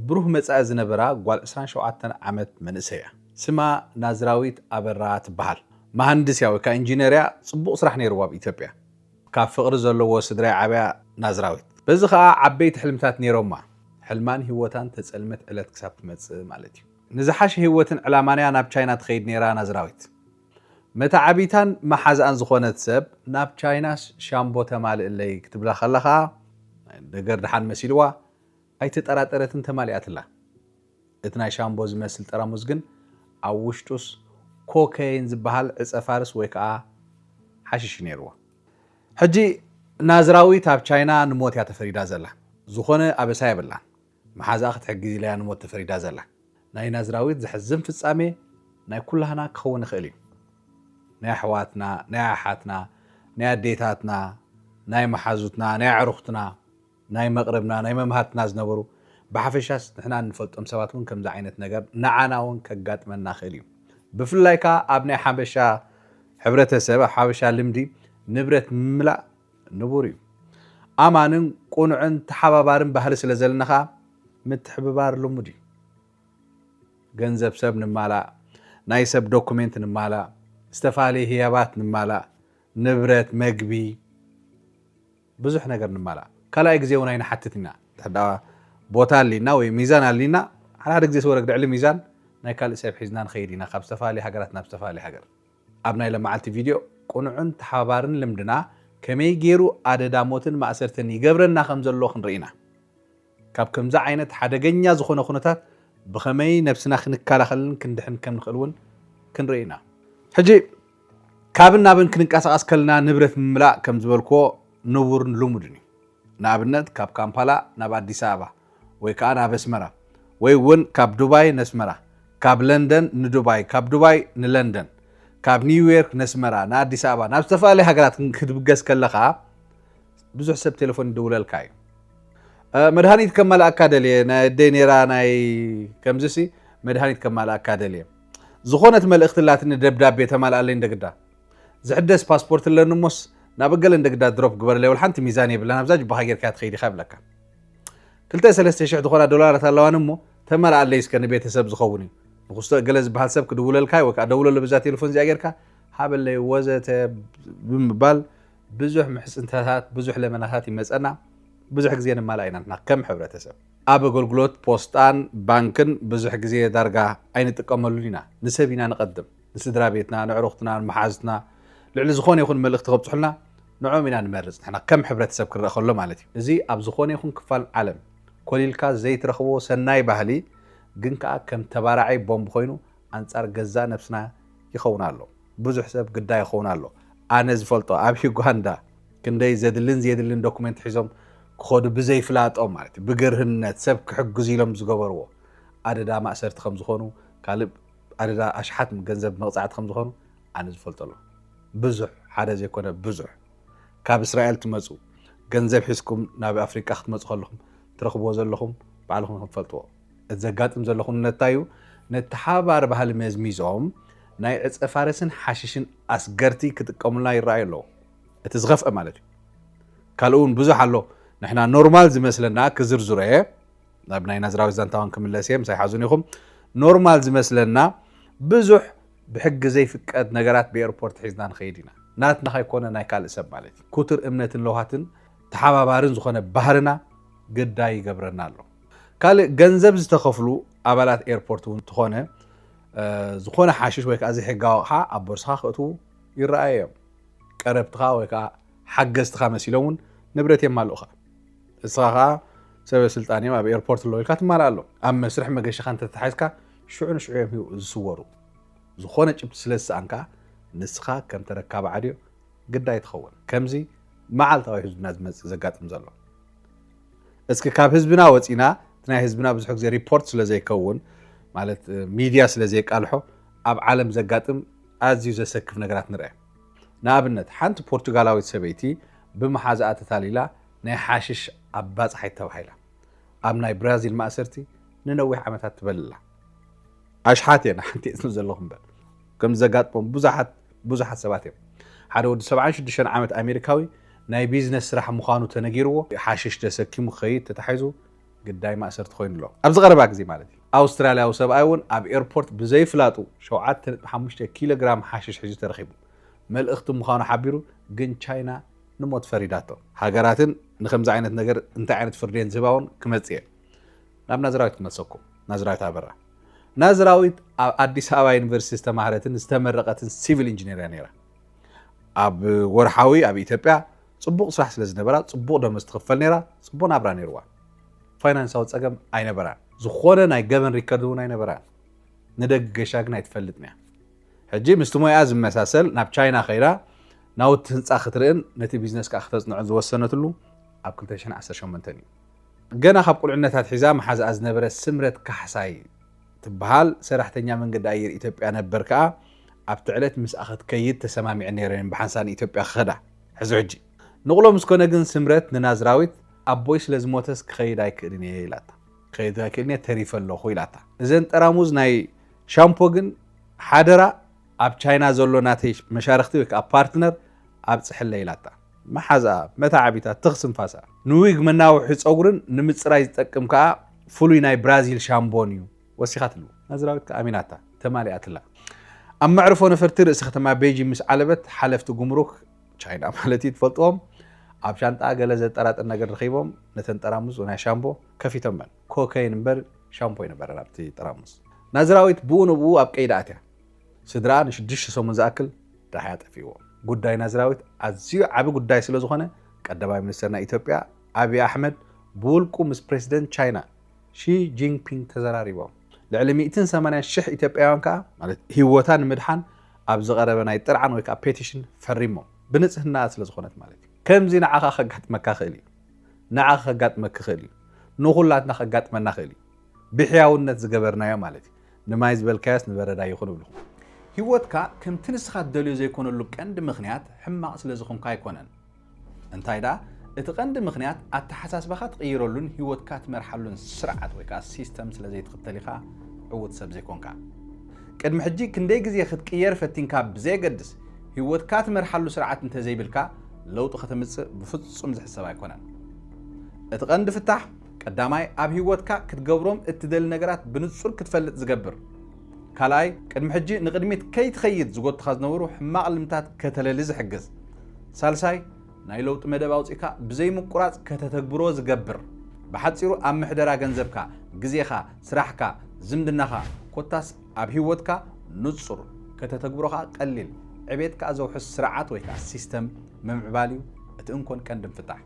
ብሩህ መጻኢ ዝነበራ ጓል 27 ዓመት መንእሰያ ስማ ናዝራዊት አበራ ትበሃል መሃንድስያ ወይ ኢንጂነርያ ጽቡቕ ስራሕ ነይርዋ በኢትዮጵያ ካብ ፍቕሪ ዘለዎ ስድራይ ዓብያ ናዝራዊት በዚ ከዓ ዓበይቲ ሕልምታት ነይሮማ ሕልማን ህይወታን ተጸልመት ዕለት ክሳብ ትመጽእ ማለት እዩ ንዝሓሽ ህይወትን ዕላማንያ ናብ ቻይና ትኸይድ ነይራ ናዝራዊት መታ ዓቢታን መሓዛን ዝኾነት ሰብ ናብ ቻይናስ ሻምቦ ተማልእለይ ክትብላ ከለኻ ነገር ድሓን መሲልዋ ኣይተጠራጠረትን ተማሊኣትላ እቲ ናይ ሻምቦ ዝመስል ጠራሙዝ ግን ኣብ ውሽጡስ ኮካይን ዝበሃል ዕፀ ፋርስ ወይ ከዓ ሓሽሽ ነይርዎ ሕጂ ናዝራዊት ኣብ ቻይና ንሞት እያ ተፈሪዳ ዘላ ዝኾነ ኣበሳ የብላ መሓዛ ክትሕግዝ ኢላ ንሞት ተፈሪዳ ዘላ ናይ ናዝራዊት ዝሕዝን ፍጻሜ ናይ ኩላህና ክኸውን ይኽእል እዩ ናይ ኣሕዋትና ናይ ኣሓትና ናይ ኣዴታትና ናይ መሓዙትና ናይ ኣዕሩኽትና ናይ መቕረብና ናይ መምሃርትና ዝነበሩ ብሓፈሻስ ንሕና እንፈልጦም ሰባት እውን ከምዚ ዓይነት ነገር ንዓና እውን ከጋጥመና ክእል እዩ ብፍላይካ ኣብ ናይ ሓበሻ ሕብረተሰብ ሓበሻ ልምዲ ንብረት ምምላእ ንቡር እዩ ኣማንን ቁኑዕን ተሓባባርን ባህሊ ስለ ዘለናኻ ምትሕብባር ልሙድ እዩ ገንዘብ ሰብ ንማላእ ናይ ሰብ ዶኩሜንት ንማላእ ዝተፋለየ ህያባት ንማላእ ንብረት መግቢ ብዙሕ ነገር ንማላእ ካልኣይ ግዜ እውን ኣይንሓትት ኢና ተሕዳ ቦታ ኣሊና ወይ ሚዛን ኣሊና ሓደ ግዜ ሰወረግ ድዕሊ ሚዛን ናይ ካልእ ሰብ ሒዝና ንኸይድ ኢና ካብ ዝተፋለየ ሃገራት ናብ ዝተፋለየ ሃገር ኣብ ናይ ለማዓልቲ ቪድዮ ቁኑዕን ተሓባባርን ልምድና ከመይ ገይሩ ኣደዳሞትን ማእሰርትን ይገብረና ከም ዘሎ ክንርኢና ካብ ከምዛ ዓይነት ሓደገኛ ዝኾነ ኩነታት ብኸመይ ነብስና ክንከላኸልን ክንድሕን ከም ንኽእል እውን ክንርኢና ሕጂ ካብን ናብን ክንንቀሳቐስ ከለና ንብረት ምምላእ ከም ዝበልክዎ ንቡርን ልሙድን እዩ ንኣብነት ካብ ካምፓላ ናብ ኣዲስ ኣበባ ወይ ከዓ ናብ ኣስመራ ወይ እውን ካብ ዱባይ ንኣስመራ ካብ ለንደን ንዱባይ ካብ ዱባይ ንለንደን ካብ ኒውዮርክ ንኣስመራ ንኣዲስ ኣበባ ናብ ዝተፈላለዩ ሃገራት ክትብገስ ከለኻ ብዙሕ ሰብ ቴሌፎን ይድውለልካ እዩ መድሃኒት ከመላእካ ደልየ ናደይ ነራ ናይ ከምዚሲ መድሃኒት ከመላእካ ደልየ ዝኾነት መልእኽትላትን ደብዳቤ ተማልኣለይ እንደግዳ ዝሕደስ ፓስፖርት ለንሞስ ናብ ገለ እንደግዳ ድሮፕ ግበርለይ ወል ሓንቲ ሚዛን የብላን ኣብዛ ጅባኻ ጌርካ ትኸይድ ኢኻ ይብለካ 2-3,000 ዝኾና ዶላራት ኣለዋን እሞ ተመልኣለይ እስከ ንቤተሰብ ዝኸውን እዩ ንኽስቶ ገለ ዝበሃል ሰብ ክድውለልካ ወይ ከዓ ደውለሉ ብዛ ቴሌፎን እዚኣ ጌርካ ሃበለይ ወዘተ ብምባል ብዙሕ ምሕፅንተታት ብዙሕ ለመናታት ይመፀና ብዙሕ ግዜ ንማልኣ ኢና ንሕና ከም ሕብረተሰብ ኣብ ኣገልግሎት ፖስጣን ባንክን ብዙሕ ግዜ ዳርጋ ኣይንጥቀመሉን ኢና ንሰብ ኢና ንቐድም ንስድራ ቤትና ንዕሩኽትና ንመሓዝትና ልዕሊ ዝኾነ ይኹን መልእኽቲ ከብፅሑልና ንዖም ኢና ንመርፅ ንሕና ከም ሕብረተሰብ ክረአ ከሎ ማለት እዩ እዚ ኣብ ዝኾነ ይኹን ክፋል ዓለም ኮሊልካ ዘይትረኽቦ ሰናይ ባህሊ ግን ከዓ ከም ተባራዓይ ቦምብ ኮይኑ ኣንጻር ገዛእ ነብስና ይኸውን ኣሎ ብዙሕ ሰብ ግዳይ ይኸውን ኣሎ ኣነ ዝፈልጦ ኣብ ዩጋንዳ ክንደይ ዘድልን ዘየድልን ዶኩሜንት ሒዞም ክኸዱ ብዘይፍላጦም ማለት እዩ ብግርህነት ሰብ ክሕግዙ ኢሎም ዝገበርዎ ኣደዳ ማእሰርቲ ከም ዝኾኑ ካልእ ኣደዳ ኣሽሓት ገንዘብ መቕፃዕቲ ከም ዝኾኑ ኣነ ዝፈልጦ ኣሎ ብዙሕ ሓደ ዘይኮነ ብዙሕ ካብ እስራኤል ትመፁ ገንዘብ ሒዝኩም ናብ ኣፍሪካ ክትመፁ ከለኹም ትረኽብዎ ዘለኹም ባዕልኹም ክትፈልጥዎ እቲ ዘጋጥም ዘለኹም ነታዩ ነተሓባር ባህሊ መዝሚዞም ናይ ዕፀ ፋረስን ሓሽሽን ኣስገርቲ ክጥቀሙልና ይረኣዩ ኣለዉ እቲ ዝኸፍአ ማለት እዩ ካልኡ እውን ብዙሕ ኣሎ ንሕና ኖርማል ዝመስለና ክዝርዝሮ እየ ናብ ናይ ናዝራዊት ዛንታውን ክምለስ እየ ምሳይ ሓዙን ኢኹም ኖርማል ዝመስለና ብዙሕ ብሕጊ ዘይፍቀድ ነገራት ብኤርፖርት ሒዝና ንኸይድ ኢና ናትና ኸይኮነ ናይ ካልእ ሰብ ማለት እዩ ኩትር እምነትን ለውሃትን ተሓባባርን ዝኾነ ባህርና ግዳይ ይገብረና ኣሎ ካልእ ገንዘብ ዝተኸፍሉ ኣባላት ኤርፖርት እውን ትኾነ ዝኾነ ሓሽሽ ወይ ከዓ ዘይሕጋዊ ኣቕሓ ኣብ ቦርስኻ ክእትዉ ይረኣዩ እዮም ቀረብትኻ ወይ ከዓ ሓገዝትኻ መሲሎም እውን ንብረት የማልኡኻ እስኻ ከዓ ሰበ ስልጣን እዮም ኣብ ኤርፖርት ኣለዉ ኢልካ ትማልእ ኣሎ ኣብ መስርሕ መገሽኻ እንተተሓዝካ ሽዑ ንሽዑ እዮም ዝስወሩ ዝኾነ ጭብቲ ስለ ዝሰኣንካ ንስኻ ከም ተረካቢ ዓድዮ ግዳይ ትኸውን ከምዚ መዓልታዊ ህዝብና ዝመፅእ ዘጋጥም ዘሎ እስኪ ካብ ህዝብና ወፂና እቲ ናይ ህዝብና ብዙሕ ግዜ ሪፖርት ስለ ዘይከውን ማለት ሚድያ ስለ ዘይቃልሖ ኣብ ዓለም ዘጋጥም ኣዝዩ ዘሰክፍ ነገራት ንርአ ንኣብነት ሓንቲ ፖርቱጋላዊት ሰበይቲ ብመሓዛኣ ተታሊላ ናይ ሓሽሽ ኣባፅሓይ ተባሂላ ኣብ ናይ ብራዚል ማእሰርቲ ንነዊሕ ዓመታት ትበልላ ኣሽሓት እየና ሓንቲ እፅኑ ዘለኹም በል ከም ዘጋጥሞም ብዙሓት ሰባት እዮም ሓደ ወዲ 76 ዓመት ኣሜሪካዊ ናይ ቢዝነስ ስራሕ ምዃኑ ተነጊርዎ ሓሽሽ ተሰኪሙ ኸይድ ተታሒዙ قداي ما أسرت خوين له أبز غرباك زي مالتي أستراليا وسبعون أب إيربورت بزي فلاتو شوعات 5 كيلوغرام حاشش حجي ترخيبو مال اختم مخانو حبيرو جن تشاينا نموت فريداتو هاجراتن نخمز عينت نجر انت عينت فردين زباون كمتيه ناب نازراويت كمسوكو نازراويت عبرة نازراويت أديس أبا يونيفرسيتي استمهرتن استمرقتن سيفل انجينير نيرا أب ورحاوي أب إثيوبيا صبوق صح سلازنبرا صبوق دم استخفل نيرا صبوق نابرا نيروا فاينانساو تصقم أي نبرا زخونه ناي جبن ريكاردو ناي نبرا ندق شاق ناي تفلتنا حجي مستمو يازم مساسل ناب تشاينا خيرا ناو تنصا خطرن نتي بيزنس كا ختصنع زوسنتلو اب 2018 ገና ካብ ቁልዕነታት ሒዛ መሓዝ ኣዝነበረ ስምረት ካሕሳይ ትበሃል ሰራሕተኛ መንገዲ ኣየር ኢትዮጵያ ነበር ከዓ ኣብቲ ዕለት ምስ ኣኸት ከይድ ተሰማሚዕ ነይረን ብሓንሳን ኢትዮጵያ ክኸዳ ሕዚ ሕጂ ንቕሎ ምስ ኮነ ግን ስምረት ንናዝራዊት ኣቦይ ስለ ዝሞተስ ክኸይድ ኣይክእልን እየ ኢላታ ክኸይድ ኣይክእልን እየ ተሪፈ ኣለኹ ኢላታ እዘን ጠራሙዝ ናይ ሻምፖ ግን ሓደራ ኣብ ቻይና ዘሎ ናተይ መሻርክቲ ወይ ከዓ ፓርትነር ኣብ ፅሕለ ኢላታ መሓዛ መታዓቢታት ትኽስም ፋሳ ንዊግ መናውሒ ፀጉርን ንምፅራይ ዝጠቅም ከዓ ፍሉይ ናይ ብራዚል ሻምፖን እዩ ወሲኻትሉ ናዝራዊት ኣሚናታ ተማሊኣትላ ኣብ መዕርፎ ነፈርቲ ርእሲ ከተማ ቤጂንግ ምስ ዓለበት ሓለፍቲ ጉምሩክ ቻይና ማለት ትፈልጥዎም ኣብ ሻንጣ ገለ ዘጠራጥር ነገር ረኺቦም ነተን ጠራሙዝ ናይ ሻምፖ ከፊቶም መን ኮካይን እምበር ሻምፖ ይነበረ ኣብቲ ጠራሙዝ ናዝራዊት ብኡ ንብኡ ኣብ ቀይዳ ኣትያ ስድራ ንሽዱሽተ ሰሙን ዝኣክል ዳሕያ ጠፊዎም ጉዳይ ናዝራዊት ኣዝዩ ዓቢ ጉዳይ ስለ ዝኾነ ቀዳማይ ሚኒስትርና ኢትዮጵያ አብይ አሕመድ ብውልቁ ምስ ፕሬዚደንት ቻይና ሺ ጂንፒንግ ተዘራሪቦም ልዕሊ 180,000 ኢትዮጵያውያን ከዓ ማለት ህይወታ ንምድሓን ኣብ ዝቐረበ ናይ ጥርዓን ወይ ከዓ ፔቲሽን ፈሪሞም ብንጽህና ስለ ዝኾነት ማለት እዩ ከምዚ ንዓኻ ከጋጥመካ ክእል እዩ ንዓኻ ከጋጥመካ ክእል እዩ ንኹላትና ከጋጥመና ክእል እዩ ብሕያውነት ዝገበርናዮ ማለት እዩ ንማይ ዝበልካያስ ንበረዳ ይኹን ብልኹም ህይወትካ ከምቲ ንስኻ ትደልዮ ዘይኮነሉ ቀንዲ ምኽንያት ሕማቕ ስለ ዝኾንካ ኣይኮነን እንታይ ዳ እቲ ቀንዲ ምኽንያት ኣተሓሳስባኻ ትቕይረሉን ህይወትካ ትመርሓሉን ስርዓት ወይ ከዓ ሲስተም ስለ ዘይትኽተል ኢኻ ዕውት ሰብ ዘይኮንካ ቅድሚ ሕጂ ክንደይ ግዜ ክትቅየር ፈቲንካ ብዘይገድስ ህይወትካ ትመርሓሉ ስርዓት እንተዘይብልካ ለውጢ ከተምፅእ ብፍጹም ዝሕሰብ ኣይኮነን እቲ ቀንዲ ፍታሕ ቀዳማይ ኣብ ህይወትካ ክትገብሮም እትደሊ ነገራት ብንጹር ክትፈልጥ ዝገብር ካልኣይ ቅድሚ ሕጂ ንቅድሚት ከይትኸይድ ዝጎትኻ ዝነበሩ ሕማቕ ልምታት ከተለሊ ዝሕግዝ ሳልሳይ ናይ ለውጢ መደብ ኣውፂካ ብዘይ ምቁራጽ ከተተግብሮ ዝገብር ብሓጺሩ ኣብ ምሕደራ ገንዘብካ ግዜኻ ስራሕካ ዝምድናኻ ኮታስ ኣብ ህይወትካ ንጹር ከተተግብሮኻ ቀሊል ዕቤትካ ዘውሕስ ስርዓት ወይ ከዓ ሲስተም ምምዕባል እዩ እቲ እንኮን ቀንዲ ፍታሕ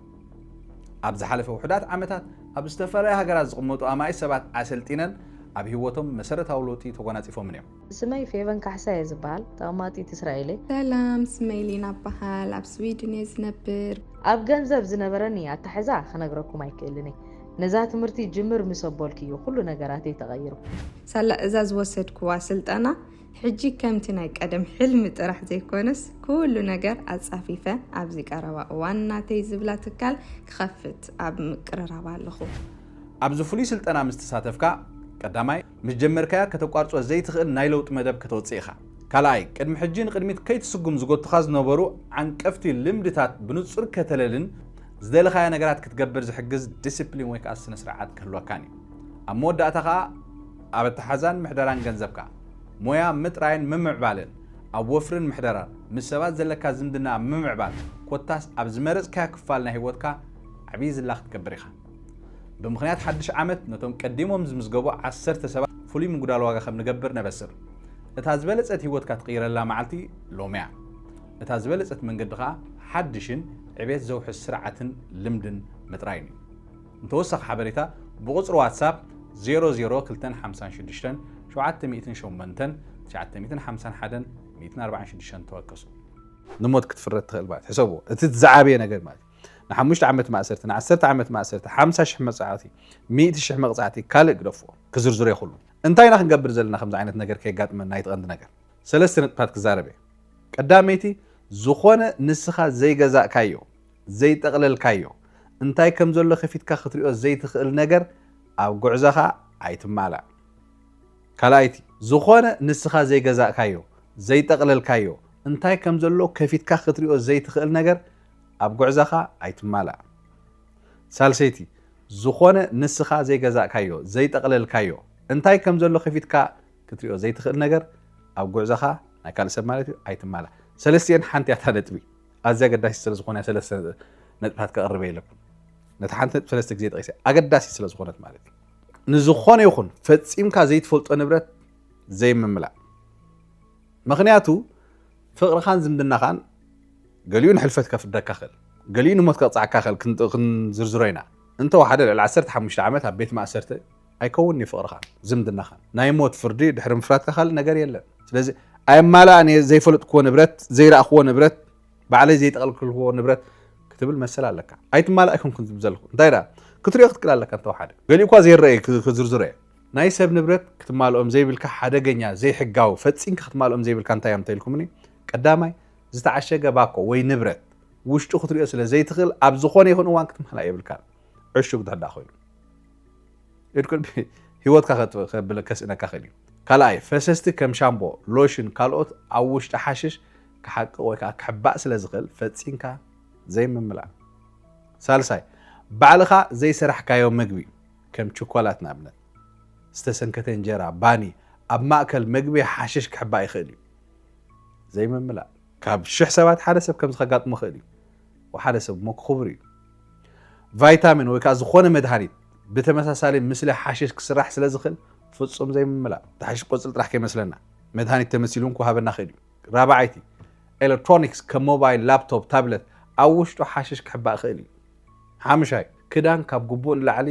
ኣብ ዝሓለፈ ውሕዳት ዓመታት ኣብ ዝተፈላለዩ ሃገራት ዝቕመጡ ኣማይ ሰባት ኣሰልጢነን ኣብ ህይወቶም መሰረታዊ ለውጢ ተጎናጺፎም እዮም ስመይ ፌቨን ካሕሳይ ዝበሃል ተቐማጢት እስራኤል ሰላም ስመይ ሊና በሃል ኣብ ስዊድን ዝነብር ኣብ ገንዘብ ዝነበረኒ ኣታሕዛ ክነግረኩም ኣይክእልን ነዛ ትምህርቲ ጅምር ምስ ኣቦልክዩ ኩሉ ነገራተይ ተቐይሩ ሳላ እዛ ዝወሰድክዋ ስልጠና ሕጂ ከምቲ ናይ ቀደም ሕልሚ ጥራሕ ዘይኮነስ ኩሉ ነገር ኣጻፊፈ ኣብዚ ቀረባ እዋን ናተይ ዝብላ ትካል ክኸፍት ኣብ ምቅርራብ ኣለኹ ኣብዚ ፍሉይ ስልጠና ምስ ተሳተፍካ ቀዳማይ ምስ ጀመርካያ ከተቋርጾ ዘይትኽእል ናይ ለውጢ መደብ ከተወፅእ ኢኻ ካልኣይ ቅድሚ ሕጂ ንቅድሚት ከይትስጉም ዝጎትኻ ዝነበሩ ዓንቀፍቲ ልምድታት ብንጹር ከተለልን ዝደለኻያ ነገራት ክትገብር ዝሕግዝ ዲስፕሊን ወይ ከዓ ስነ ስርዓት ክህልወካን እዩ ኣብ መወዳእታ ከዓ ኣብ ኣተሓዛን ምሕደራን ገንዘብካ ሞያ ምጥራይን ምምዕባልን ኣብ ወፍርን ምሕደራን ምስ ሰባት ዘለካ ዝምድና ምምዕባል ኮታስ ኣብ ዝመረጽካያ ክፋል ናይ ህይወትካ ዓብዪ ዝላኽ ትገብር ኢኻ ብምኽንያት ሓድሽ ዓመት ነቶም ቀዲሞም ዝምዝገቡ 10 ሰባት ፍሉይ ምጉዳል ዋጋ ከም ንገብር ነበስር እታ ዝበለጸት ህይወትካ ትቕይረላ መዓልቲ ሎምያ እታ ዝበለጸት መንገዲ ከዓ ሓድሽን ዕቤት ዘውሕስ ስርዓትን ልምድን ምጥራይን እዩ እንተወሳኺ ሓበሬታ ብቁፅሪ ዋትሳፕ 00256 708 951 146 ተወከሱ ንሞት ክትፍረድ ትኽእል ማለት ሕሰቡ እቲ ዝዓበየ ነገር ማለት ن5 ዓመት ማእሰርቲ ን10 ዓመት ማእሰርቲ 50,000 መጽዓቲ 100,000 መቅጻዕቲ ካልእ ግደፎ ክዝርዝሩ ይኽእሉ እንታይና ክንገብር ዘለና ከምዚ ዓይነት ነገር ከይጋጥመና ይትቐንዲ ነገር ሰለስተ ነጥብታት ክዛረበ ቀዳመይቲ ዝኾነ ንስኻ ዘይገዛእካዮ ዘይጠቕለልካዮ እንታይ ከም ዘሎ ከፊትካ ክትሪኦ ዘይትኽእል ነገር ኣብ ጉዕዞኻ ኣይትማላእ ካልኣይቲ ዝኾነ ንስኻ ዘይገዛእካዮ ዘይጠቕለልካዮ እንታይ ከም ዘሎ ከፊትካ ክትሪኦ ዘይትኽእል ነገር ኣብ ጉዕዞኻ ኣይትማላእ ሳልሰይቲ ዝኾነ ንስኻ ዘይገዛእካዮ ዘይጠቕለልካዮ እንታይ ከም ዘሎ ከፊትካ ክትሪኦ ዘይትኽእል ነገር ኣብ ጉዕዞኻ ናይ ካልእ ሰብ ማለት እዩ ኣይትማላ ሰለስቲአን ሓንቲ እያ ነጥቢ ኣዝያ ኣገዳሲ ስለ ዝኾነ ሰለስተ ነጥብታት ከቕርበ የለኩም ነቲ ሓንቲ ነጥቢ ሰለስተ ግዜ ጠቂሰ ኣገዳሲ ስለ ዝኾነት ማለት እዩ ንዝኾነ ይኹን ፈፂምካ ዘይትፈልጦ ንብረት ዘይምምላእ ምክንያቱ ፍቕርኻን ዝምድናኻን ገሊኡ ንሕልፈት ከፍደካ ክእል ገሊኡ ንሞት ከቕፅዓካ ክእል ክንዝርዝሮ ኢና እንተወሓደ ልዕሊ 15 ዓመት ኣብ ቤት ማእሰርቲ ኣይከውን ፍቕርኻ ዝምድናኻን ናይ ሞት ፍርዲ ድሕሪ ምፍራትካ ካልእ ነገር የለን ስለዚ ኣይማላእኒ ዘይፈልጥክዎ ንብረት ዘይረኣኽዎ ንብረት ባዕለይ ዘይጠቐልክልዎ ንብረት ክትብል መሰል ኣለካ ኣይትማላእ ኣይኮንኩን ዝብል ዘለኹ እንታይ ደኣ ክትሪኦ ክትክእል ኣለካ እንተወሓደ ገሊኡ እኳ ዘይረአየ ክዝርዝሮ እየ ናይ ሰብ ንብረት ክትማልኦም ዘይብልካ ሓደገኛ ዘይሕጋዊ ፈፂምካ ክትማልኦም ዘይብልካ እንታይ እዮም ተይልኩምኒ ቀዳማይ ዝተዓሸገ ባኮ ወይ ንብረት ውሽጡ ክትሪኦ ስለ ዘይትኽእል ኣብ ዝኾነ ይኹን እዋን ክትማላእ የብልካ ዕሹግ ድሕዳእ ኮይኑ ይድኩል ሂወትካ ከስእነካ ክእል እዩ ካልኣይ ፈሰስቲ ከም ሻምቦ ሎሽን ካልኦት ኣብ ውሽጢ ሓሽሽ ክሓቅቕ ወይ ከዓ ክሕባእ ስለ ዝኽእል ፈፂምካ ዘይምምላእ ሳልሳይ ባዕልኻ ዘይሰራሕካዮ ምግቢ ከም ቸኮላት ንኣብነት ዝተሰንከተ እንጀራ ባኒ ኣብ ማእከል ምግቢ ሓሽሽ ክሕባእ ይኽእል እዩ ዘይምምላእ ካብ 1000 ሰባት ሓደ ሰብ ከም ዝኸጋጥሞ ክእል እዩ ወሓደ ሰብ ሞ ክኽብር እዩ ቫይታሚን ወይ ከዓ ዝኾነ መድሃኒት ብተመሳሳሊ ምስሊ ሓሽሽ ክስራሕ ስለ ዝኽእል ፍጹም ዘይምምላእ ተሓሽሽ ቆፅል ጥራሕ ከይመስለና መድሃኒት ተመሲሉ ክሃበና ክእል እዩ ራብዓይቲ ኤሌክትሮኒክስ ከም ሞባይል ላፕቶፕ ታብለት ኣብ ውሽጡ ሓሽሽ ክሕባእ ክእል እዩ ሓምሻይ ክዳን ካብ ግቡእ ንላዕሊ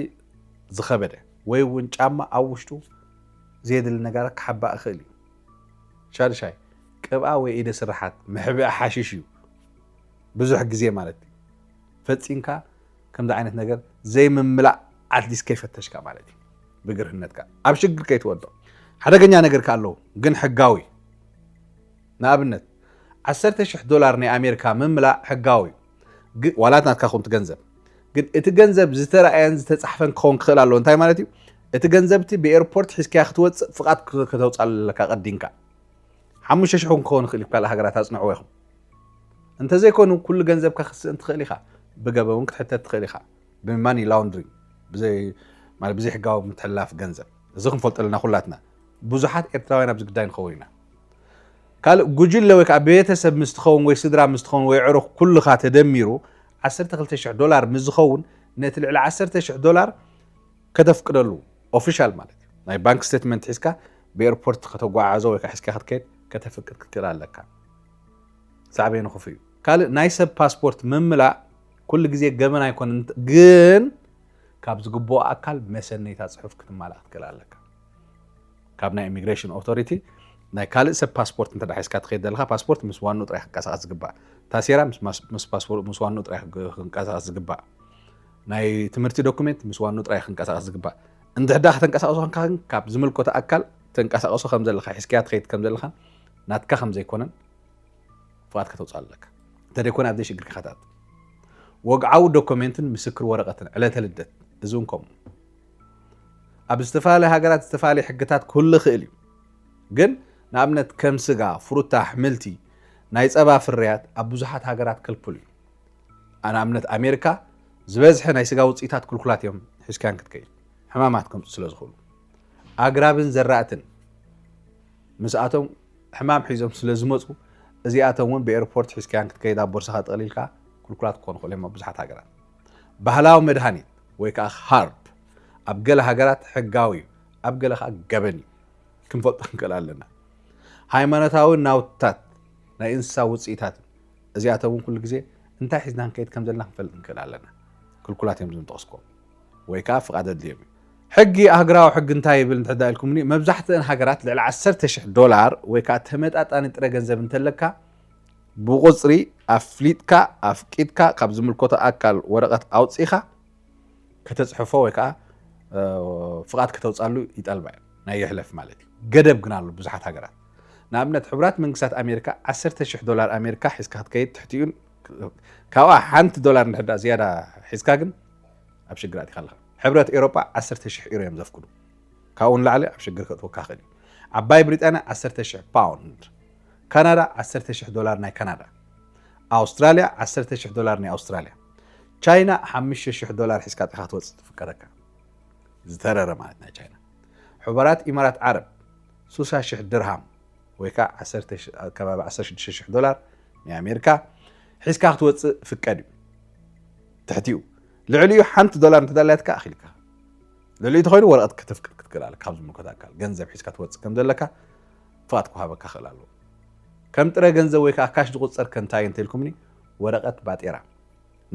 ዝኸበደ ወይ እውን ጫማ ኣብ ውሽጡ ዘየድሊ ነገራት ክሕባእ ክእል እዩ ሻድሻይ ቅብኣ ወይ ኢደ ስራሓት ምሕብኣ ሓሽሽ እዩ ብዙሕ ግዜ ማለት እዩ ፈፂምካ ከምዚ ዓይነት ነገር ዘይምምላእ ኣትሊስት ከይፈተሽካ ማለት እዩ ብግርህነትካ ኣብ ሽግር ከይትወዶ ሓደገኛ ነገር ከኣለዉ ግን ሕጋዊ ንኣብነት $10,000 ናይ ኣሜሪካ ምምላእ ሕጋዊ ዋላት ናትካ ኹም ትገንዘብ ግን እቲ ገንዘብ ዝተረኣየን ዝተጻሕፈን ክኸውን ክኽእል ኣለዎ እንታይ ማለት እዩ እቲ ገንዘብቲ ብኤርፖርት ሒዝካያ ክትወፅእ ፍቓድ ከተውፃለካ ቀዲንካ 5,000 ክኸውን ክእል እዩ ካልእ ሃገራት ኣጽንዕዎ ኢኹም እንተዘይኮኑ ኩሉ ገንዘብካ ክስእን ትኽእል ኢኻ ብገበ እውን ክትሕተት ትኽእል ኢኻ ብማኒ ላውንድሪ ብዘይ ሕጋዊ ምትሕልላፍ ገንዘብ እዚ ክንፈልጦ ኣለና ኩላትና ብዙሓት ኤርትራውያን ኣብዚ ጉዳይ ንኸውን ኢና ካልእ ጉጅለ ወይ ከዓ ቤተሰብ ምስ ትኸውን ወይ ስድራ ምስ ትኸውን ወይ ዕሩኽ ኩልኻ ተደሚሩ $12,000 ምስ ዝኸውን ነቲ ልዕሊ $10,000 ከተፍቅደሉ ኦፊሻል ማለት እዩ ናይ ባንክ ስቴትመንት ሒዝካ ብኤርፖርት ከተጓዓዞ ወይ ከዓ ሒዝካ ክትከይድ ከተፍቅድ ክትክእል ኣለካ ሳዕበይ ንኽፍ እዩ ካልእ ናይ ሰብ ፓስፖርት ምምላእ ኩሉ ግዜ ገመን ኣይኮነን ግን ካብ ዝግብኦ ኣካል መሰነይታ ፅሑፍ ክትማላእ ክትክእል ኣለካ ካብ ናይ ኢሚግሬሽን ኦቶሪቲ ናይ ካልእ ሰብ ፓስፖርት እንተ ሒዝካ ትኸይድ ዘለካ ፓስፖርት ምስ ዋንኡ ጥራይ ክንቀሳቐስ ዝግባእ ታሴራ ምስ ፓስፖርት ምስ ዋንኡ ጥራይ ክንቀሳቐስ ዝግባእ ናይ ትምህርቲ ዶኩሜንት ምስ ዋንኡ ጥራይ ክንቀሳቐስ ዝግባእ እንድሕዳ ከተንቀሳቐሶ ኮንካ ግን ካብ ዝምልከቶ ኣካል ተንቀሳቐሶ ከም ዘለካ ሒዝካያ ትኸይድ ከም ዘለካ ናትካ ከም ዘይኮነን ፍቓድ ከተውፅእ ኣለካ እንተደይኮነ ኣብ ዘይሽግር ክኸታት ወግዓዊ ዶኩሜንትን ምስክር ወረቐትን ዕለተ ልደት እዚ እውን ከምኡ ኣብ ዝተፈላለዩ ሃገራት ዝተፈላለዩ ሕግታት ክህሉ ይኽእል እዩ ግን ንኣብነት ከም ስጋ ፍሩታ ኣሕምልቲ ናይ ፀባ ፍርያት ኣብ ብዙሓት ሃገራት ክልክሉ እዩ ንኣብነት ኣሜሪካ ዝበዝሐ ናይ ስጋ ውፅኢታት ክልኩላት እዮም ሒዝካን ክትከይድ ሕማማት ከምፁ ስለ ዝኽእሉ ኣግራብን ዘራእትን ምስኣቶም ሕማም ሒዞም ስለ ዝመፁ እዚኣቶም እውን ብኤርፖርት ሒዝካን ክትከይድ ኣብ ቦርሳኻ ጠቕሊልካ ክልኩላት ክኾኑ ክእሉ እዮም ኣብ ብዙሓት ሃገራት ባህላዊ መድሃኒት ወይ ከዓ ሃርብ ኣብ ገለ ሃገራት ሕጋዊ እዩ ኣብ ገለ ከዓ ገበን እዩ ክንፈልጦ ክንክእል ኣለና ሃይማኖታዊ ናውትታት ናይ እንስሳ ውፅኢታት እዚኣቶም እውን ኩሉ ግዜ እንታይ ሒዝና ክንከይድ ከም ዘለና ክንፈልጥ ንክእል ኣለና ክልኩላት እዮም ዝንጠቕስኩም ወይ ከዓ ፍቓድ ኣድልዮም እዩ ሕጊ ሃገራዊ ሕጊ እንታይ ይብል እንተዳ ኢልኩምኒ መብዛሕትአን ሃገራት ልዕሊ $10,000 ወይ ከዓ ተመጣጣኒ ጥረ ገንዘብ እንተለካ ብቁፅሪ ኣፍሊጥካ ኣፍቂድካ ካብ ዝምልከቶ ኣካል ወረቐት ኣውፂኻ ከተፅሕፎ ወይ ከዓ ፍቓድ ከተውፃሉ ይጠልባ እዩ ናይ የሕለፍ ማለት እዩ ገደብ ግን ኣሎ ብዙሓት ሃገራት ንኣብነት ሕቡራት መንግስታት ኣሜሪካ $10,000 ኣሜሪካ ሒዝካ ክትከይድ ትሕቲኡን ካብኣ $1 እንድሕዳ ዝያዳ ሒዝካ ግን ኣብ ሽግራት ኢኻ ኣለካ ሕብረት ኤሮጳ 10,000 ዩሮ እዮም ዘፍቅዱ ካብኡ ንላዕሊ ኣብ ሽግር ከእትወካ ክእል እዩ ዓባይ ብሪጣንያ 10,000 ፓውንድ ካናዳ $10,000 ናይ ካናዳ ኣውስትራልያ $10,000 ናይ ኣውስትራልያ ቻይና $5,000 ሒዝካ ጥኻ ትወፅእ ትፍቀደካ ዝተረረ ማለት ናይ ቻይና ሕቡራት ኢማራት ዓረብ $60,000 ድርሃም ወይ ከዓ ከባቢ $16,000 ናይ ኣሜሪካ ሒዝካ ክትወፅእ ፍቀድ እዩ ትሕቲኡ ልዕሊኡ $1 እንተዳልያትካ ኣኺልካ ልዕሊኡ ተኾይኑ ወረቐት ክትፍቅድ ክትክእል ኣለካ ካብ ዝምልከት ኣካል ገንዘብ ሒዝካ ትወፅእ ከም ዘለካ ፍቓድ ክወሃበካ ክእል ኣለዎ ከም ጥረ ገንዘብ ወይ ከዓ ካሽ ዝቁፀር ከንታይ እንተኢልኩምኒ ወረቐት ባጤራ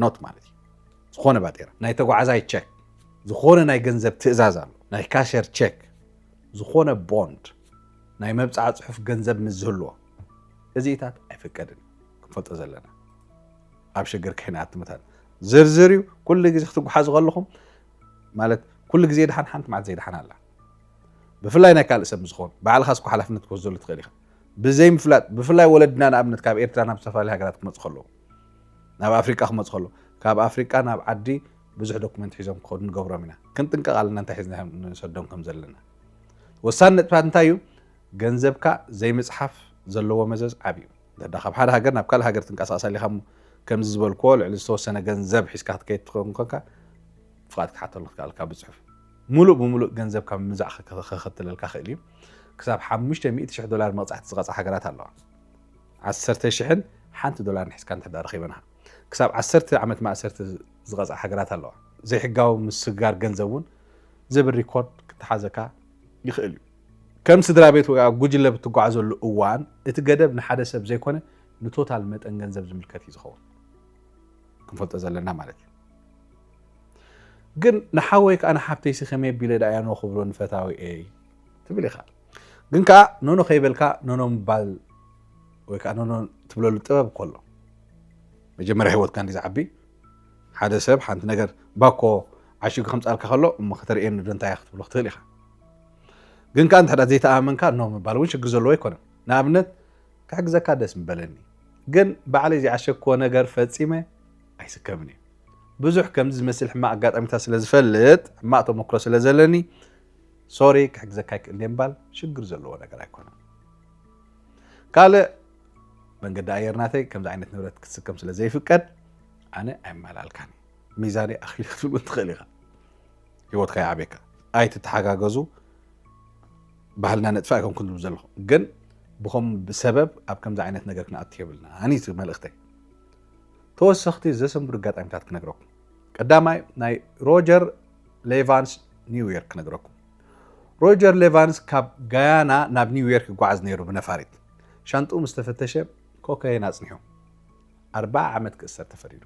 ኖት ማለት እዩ ዝኾነ ባጤራ ናይ ተጓዓዛይ ቼክ ዝኾነ ናይ ገንዘብ ትእዛዝ ኣሎ ናይ ካሸር ቼክ ዝኾነ ቦንድ ናይ መብፃዕ ጽሑፍ ገንዘብ ምዝህልዎ እዚኢታት ኣይፍቀድን ክንፈልጦ ዘለና ኣብ ሽግር ከይና ኣትምታት ዝርዝር እዩ ኩሉ ግዜ ክትጓሓዙ ከለኹም ማለት ኩሉ ግዜ ድሓን ሓንቲ ማዓት ዘይድሓን ኣላ ብፍላይ ናይ ካልእ ሰብ ዝኸውን ባዕልኻ ስኩ ሓላፍነት ክወስደሉ ትኽእል ኢኻ ብዘይ ምፍላጥ ብፍላይ ወለድና ንኣብነት ካብ ኤርትራ ናብ ዝተፈላለዩ ሃገራት ክመፁ ከለዉ ናብ ኣፍሪቃ ክመፁ ከለዉ ካብ ኣፍሪቃ ናብ ዓዲ ብዙሕ ዶኩመንት ሒዞም ክኸዱ ንገብሮም ኢና ክንጥንቀቕ ኣለና እንታይ ሒዝና ንሰዶም ከም ዘለና ወሳኒ ነጥብታት እንታይ እዩ ገንዘብካ ዘይምፅሓፍ ዘለዎ መዘዝ ዓብዩ ደዳ ካብ ሓደ ሃገር ናብ ካልእ ሃገር ትንቀሳቐስ ኣለኻ ከምዚ ዝበልክዎ ልዕሊ ዝተወሰነ ገንዘብ ሒዝካ ክትከይድ ትኸውን ኮንካ ፍቓድ ክትሓተሉ ትኽእልካ ብፅሑፍ ሙሉእ ብሙሉእ ገንዘብካ ምምዛዕ ክኽትለልካ ክእል እዩ ክሳብ $500,000 መቕፃዕቲ ዝቐፅዓ ሃገራት ኣለዋ 10,000 $1 ሒዝካ እንተዳ ረኺበንኻ ክሳብ 10 ዓመት ማእሰርቲ ዝቐፅዓ ሃገራት ኣለዋ ዘይሕጋዊ ምስጋር ገንዘብ እውን ዝብል ሪኮርድ ክትሓዘካ ይኽእል እዩ ከም ስድራ ቤት ወይ ጉጅለ ብትጓዓዘሉ እዋን እቲ ገደብ ንሓደ ሰብ ዘይኮነ ንቶታል መጠን ገንዘብ ዝምልከት እዩ ዝኸውን ክንፈልጦ ዘለና ማለት እዩ ግን ንሓወይ ከዓ ንሓብተይሲ ከመይ ኣቢለ ዳእያ ንኽብሎ ንፈታዊ እየ ትብል ኢኻ ግን ከዓ ኖኖ ከይበልካ ኖኖ ምባል ወይ ከዓ ኖኖ ትብለሉ ጥበብ ከሎ መጀመርያ ሂወትካ እንዲ ዝዓቢ ሓደ ሰብ ሓንቲ ነገር ባኮ ዓሽጉ ከምፃልካ ከሎ እሞ ከተርእየኒ ዶ እንታይ ክትብሎ ክትኽእል ኢኻ ግን ከዓ እንተሕዳ ዘይተኣመንካ ኖ ምባል እውን ሽግር ዘለዎ ኣይኮነን ንኣብነት ክሕግዘካ ደስ ምበለኒ ግን ባዕለይ ዘይዓሸግክዎ ነገር ፈፂመ ኣይስከምን እዩ ብዙሕ ከምዚ ዝመስል ሕማቅ ኣጋጣሚታት ስለ ዝፈልጥ ሕማቅ ተመክሮ ስለ ዘለኒ ሶሪ ክሕግዘካ ይክእል ምባል ሽግር ዘለዎ ነገር ኣይኮነን ካልእ መንገዲ ኣየርናተይ ከምዚ ዓይነት ንብረት ክትስከም ስለ ዘይፍቀድ ኣነ ኣይመላልካኒ ሚዛነይ ኣኺል ክትብል ትኽእል ኢኻ ሂወትካ ይዓብየካ ኣይትተሓጋገዙ ባህልና ነጥፋ ኣይኮን ክንድሉ ዘለኹ ግን ብኸም ብሰበብ ኣብ ከምዚ ዓይነት ነገር ክንኣቱ የብልና ኣኒት መልእኽተይ ተወሰኽቲ ዘሰንብሩ ኣጋጣሚታት ክነግረኩም ቀዳማይ ናይ ሮጀር ሌቫንስ ኒውዮርክ ክነግረኩም ሮጀር ሌቫንስ ካብ ጋያና ናብ ኒውዮርክ ይጓዓዝ ነይሩ ብነፋሪት ሻንጡኡ ምስ ተፈተሸ ኮካይን ኣፅኒሑ 40 ዓመት ክእሰር ተፈሪዱ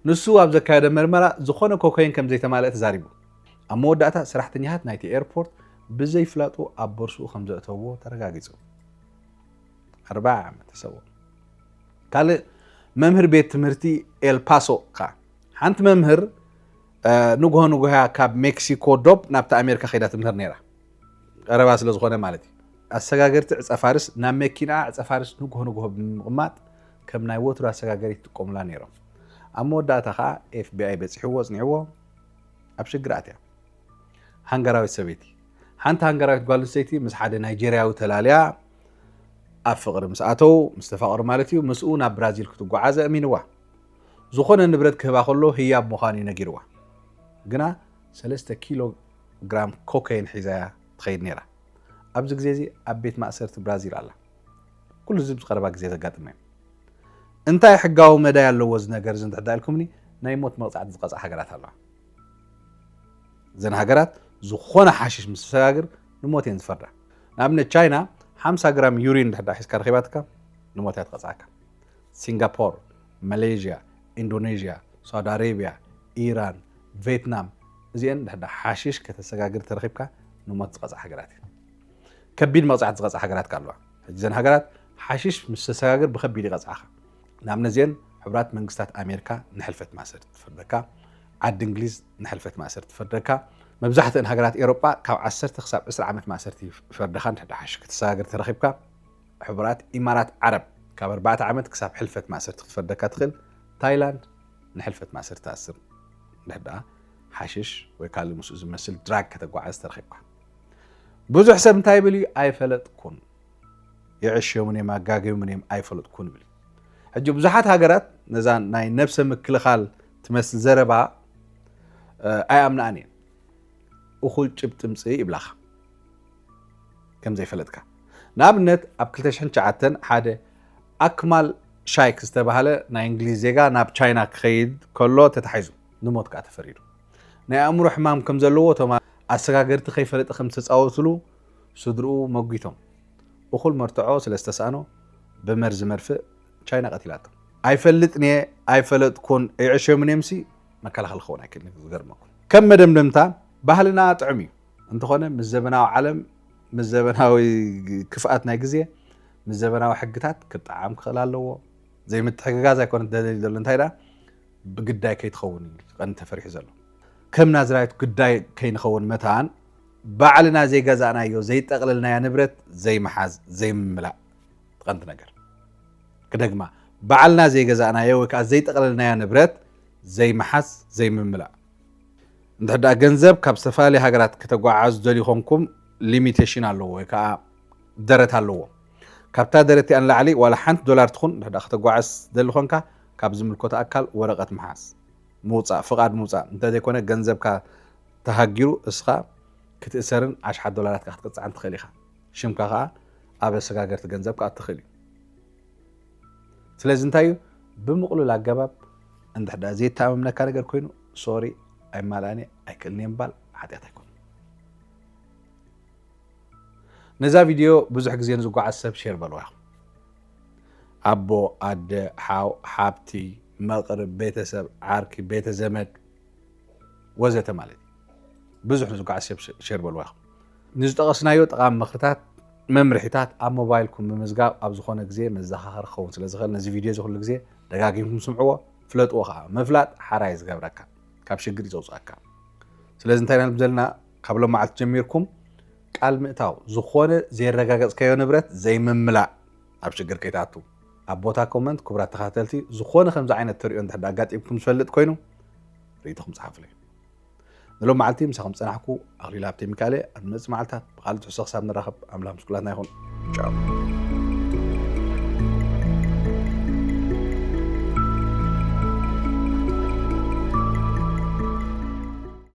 ንሱ ኣብ ዘካየደ መርመራ ዝኾነ ኮካይን ከም ዘይተማልአ ተዛሪቡ ኣብ መወዳእታ ሰራሕተኛታት ናይቲ ኤርፖርት ብዘይፍላጡ ኣብ ቦርሱኡ ከም ዘእተውዎ ተረጋጊፁ 40 ዓመት ተሰወ ካልእ መምህር ቤት ትምህርቲ ኤልፓሶ ካ ሓንቲ መምህር ንጉሆ ንጉሆ ካብ ሜክሲኮ ዶብ ናብታ ኣሜሪካ ኸይዳ ትምህር ነይራ ቀረባ ስለ ዝኾነ ማለት እዩ ኣሰጋገርቲ ዕፀፋርስ ናብ መኪና ዕፀፋርስ ንጉሆ ንጉሆ ብምቕማጥ ከም ናይ ወትሮ ኣሰጋገሪ ትጥቀሙላ ነይሮም ኣብ መወዳእታ ከዓ FBI በፂሕዎ ፅኒዕዎ ኣብ ሽግር ኣትያ ሃንገራዊት ሰበይቲ ሓንቲ ሃንገራዊት ጓል ኣንስተይቲ ምስ ሓደ ናይጀርያዊ ተላልያ ኣብ ፍቕሪ ምስ ኣተው ምስ ተፋቕሩ ማለት እዩ ምስኡ ናብ ብራዚል ክትጓዓዘ ኣሚንዋ ዝኾነ ንብረት ክህባ ከሎ ህያብ ምዃኑ ነጊርዋ ግና 3 ኪሎ ግራም ኮካይን ሒዛያ ትኸይድ ነይራ ኣብዚ ግዜ እዚ ኣብ ቤት ማእሰርቲ ብራዚል ኣላ ኩሉ እዚ ብዝቐረባ ግዜ ዘጋጥመ እዩ እንታይ ሕጋዊ መዳይ ኣለዎ እዚ ነገር እዚ እንትሕዳ ኢልኩምኒ ናይ ሞት መቕፃዕቲ ዝቐፅዓ ሃገራት ኣለዋ እዘን ሃገራት ዝኾነ ሓሽሽ ምስ ተሰጋግር ንሞት እየን ዝፈርዳ ንኣብነት ቻይና 50 ግራም ዩሪን እንድሕዳ ሒዝካ ረኺባትካ ንሞት እያ ትቐፅዓካ ሲንጋፖር ማሌዥያ ኢንዶኔዥያ ሳውዲ ኣረቢያ ኢራን ቪየትናም እዚአን እንድሕዳ ሓሽሽ ከተሰጋግር ተረኺብካ ንሞት ዝቐፅዓ ሃገራት እየን ከቢድ መቕፃዕቲ ዝቐፅዓ ሃገራት ኣለዋ እዘን ሃገራት ሓሽሽ ምስ ተሰጋግር ብከቢድ ይቐፅዓኻ ንኣብነት እዚአን ሕቡራት መንግስታት ኣሜሪካ ንሕልፈት ማእሰርቲ ትፈርደካ ዓዲ እንግሊዝ ንሕልፈት ማእሰርቲ ትፈርደካ መብዛሕትአን ሃገራት ኤውሮጳ ካብ 10 ክሳብ 20 ዓመት ማእሰርቲ ይፈርደካ እንድሕዳ ሓሽሽ ከተሰጋግር ተረኺብካ ሕቡራት ኢማራት ዓረብ ካብ 4 ዓመት ክሳብ ሕልፈት ማእሰርቲ ክትፈርደካ ትኽእል ታይላንድ ንሕልፈት ማእሰርቲ ተኣስር እንድሕዳ ሓሽሽ ወይ ካልእ ምስኡ ዝመስል ድራግ ከተጓዓዝ ተረኺብካ ብዙሕ ሰብ እንታይ ይብል እዩ ኣይፈለጥኩን የዕሽዮምን እዮም ኣጋገዩምን እዮም ኣይፈለጥኩን ይብል ሕጂ ብዙሓት ሃገራት نزان ناي نفس مكلخال تمثل زربا أي أمنعني أخل جبت مصي إبلاخ كم زي فلتك نابنت أبكلتش هنشعتن حدا أكمل شايك استبهله نا إنجليزيجا ناب تشاينا خيد كله تتحيزو نموت كاتفريدو نا أمر حمام كم زلوا تما أسرقرت خيفلت خمسة أوصلوا صدروا موجيتهم أخل مرتعو سلستسانو بمرز مرفق تشاينا قتيلاتهم أيفلتني أيفلت كون يعيشوا من يمسي ما كلا خلخونا كنا غير ما كون كم مدمدمتا ባህልና ጥዕሚ እንተኾነ ምስ ዘበናዊ ዓለም ምስ ዘበናዊ ክፍኣት ናይ ግዜ ምስ ዘበናዊ ሕግታት ክጣዓም ክኽእል ኣለዎ ዘይምትሕግጋዝ ኣይኮነ ደለል ዘሎ እንታይ ዳ ብግዳይ ከይትኸውን ቀን ተፈሪሑ ዘሎ ከም ናዝራዊት ግዳይ ከይንኸውን መታን ባዕልና ዘይገዛእናዮ ዘይጠቕልልናያ ንብረት ዘይመሓዝ ዘይምምላእ ትቐንዲ ነገር ክደግማ ባዕልና ዘይገዛእናዮ ወይ ከዓ ዘይጠቕልልናያ ንብረት ዘይመሓዝ ዘይምምላእ እንተዳ ገንዘብ ካብ ዝተፈላለዩ ሃገራት ከተጓዓዙ ዘሊኹምኩም ሊሚቴሽን ኣለዎ ወይ ከዓ ደረት ኣለዎ ካብታ ደረት ያን ላዕሊ ወላ ሓንቲ ዶላር ትኹን እንተዳ ከተጓዓዝ ዘሊኹምካ ካብ ዝምልከቶ ኣካል ወረቐት መሓዝ ምውፃእ ፍቃድ ምውፃእ እንተዘይኮነ ገንዘብካ ተሃጊሩ እስኻ ክትእሰርን $10 ዶላራት ክትቅፅዓን ትኽእል ኢኻ ሽምካ ከዓ ኣብ ኣሰጋገርቲ ገንዘብካ ኣትኽእል እዩ ስለዚ እንታይ እዩ ብምቕሉል ኣገባብ እንተዳ ዘይተኣምነካ ነገር ኮይኑ ሶሪ أي مالاني أكل نيمبال حتى تكون نزا فيديو بزح جزين زوجة عسب شير بالواه أبو أد حاو حابتي مغرب بيتسب عاركي بيت زمد وزة مالي بزح زوجة عسب شير بالواه نزتقصنا يوت قام مخرطات ممرحتات أب موبايلكم بمزقاب أبزخون جزي مزخخر خون سلازخل نزي فيديو زخل جزي دقاقيكم سمعوه فلات وخا مفلات حرايز قبركا ካብ ሽግር ይዘውጻካ ስለዚህ እንታይ ናልብዘልና ካብሎ ማዓልት ጀሚርኩም ቃል ምእታው ዝኾነ ዘይረጋገጽካዮ ንብረት ዘይምምላእ ኣብ ሽግር ከይታቱ ኣብ ቦታ ኮመንት ክብራት ተኸታተልቲ ዝኾነ ከምዚ ዓይነት ትሪኦ እንተዳ ኣጋጢምኩም ዝፈልጥ ኮይኑ ሪኢትኩም ጻሕፉልኝ ንሎ ማዓልቲ ምሳኹም ጸናሕኩ ኣኽሊል ሃብተ ሚካኤል ኣብ መጽ ማዓልታት ብኻልእ ትሕሶ ክሳብ ንራኸብ ኣምላኽ ምስኩላትና ይኹን ቻው